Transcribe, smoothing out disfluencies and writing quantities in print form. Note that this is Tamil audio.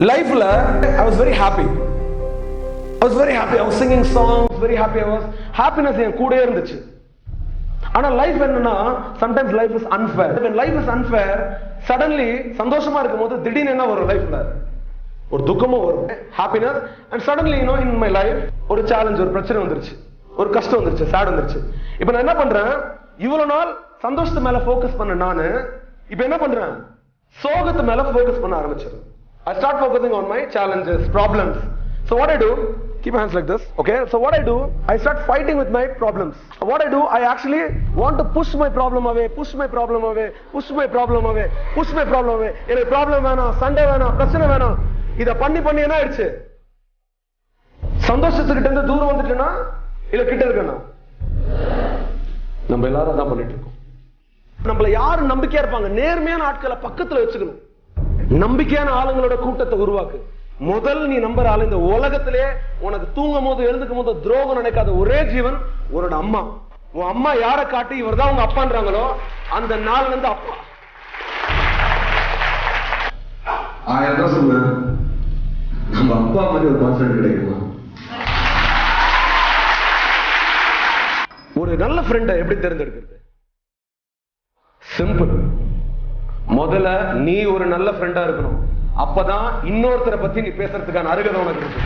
Life I was very happy. I was very happy. I was singing songs, very happy. I was happiness என் கூடவே இருந்துச்சு. ஆனா லைஃப் என்னன்னா sometimes life is unfair. When life is unfair, suddenly சந்தோஷமா இருக்கும்போது திடீர்னு என்ன வரும் லைஃப்ல? ஒரு துக்கமும் வரும். Happiness and suddenly in my life ஒரு சேலஞ்ச், ஒரு பிரச்சனை வந்துருச்சு. ஒரு கஷ்டம் வந்துருச்சு, sad வந்துருச்சு. இப்போ நான் என்ன பண்றேன்? இவ்வளவு நாள் சந்தோஷத்து மேல ஃபோக்கஸ் பண்ண நானு இப்போ என்ன பண்றேன்? சோகத்து மேல ஃபோக்கஸ் பண்ண ஆரம்பிச்சேன். I start focusing on my challenges, problems. So what I do, keep your hands like this, okay? So what I do, I start fighting with my problems. What I do, I actually want to push my problem away, push my problem away, push my problem away, push my problem away. எனக்கு problem வேணாம், சண்டை வேணாம், பிரச்சனை வேணாம். இத பண்ணி என்ன ஆயிடுச்சு? சந்தோஷத்துக்கிட்ட இருந்து தூரம் வந்துட்டேனா இல்ல கிட்ட இருக்கேனா? நம்ம எல்லாரும் அதான் பண்ணிட்டு இருக்கோம். நம்மள யாரு நம்பிக்கையா இருப்பாங்க? நேர்மையான ஆட்களை பக்கத்துல வச்சுக்கணும். நம்பிக்கையான ஆளுங்களோட கூட்டத்தை உருவாக்கு. முதல் நீ நம்புற ஆளு இந்த உலகத்திலே உனக்கு தூங்கும் போது எழுந்துக்கும் போது துரோகம் நினைக்காத ஒரே ஜீவன் உன்னோட அம்மா. உன் அம்மா யாரை காட்டி இவர் தான் உங்க அப்பான்றாங்களோ அந்த நாள்ல இருந்து அப்பா. ஆயிரம் சொன்னேன், நம்ம அப்பா மாதிரி ஒரு பாஸ்வேர்ட் கிடைக்குமா? ஒரு நல்ல ஃப்ரெண்டை எப்படி தேர்ந்தெடுக்கிறது? சிம்பிள். முதல்ல நீ ஒரு நல்ல ஃப்ரெண்டா இருக்கணும். அப்பதான் இன்னொருத்தரை பத்தி நீ பேசுறதுக்கான அருகதை உனக்கு இருக்கு.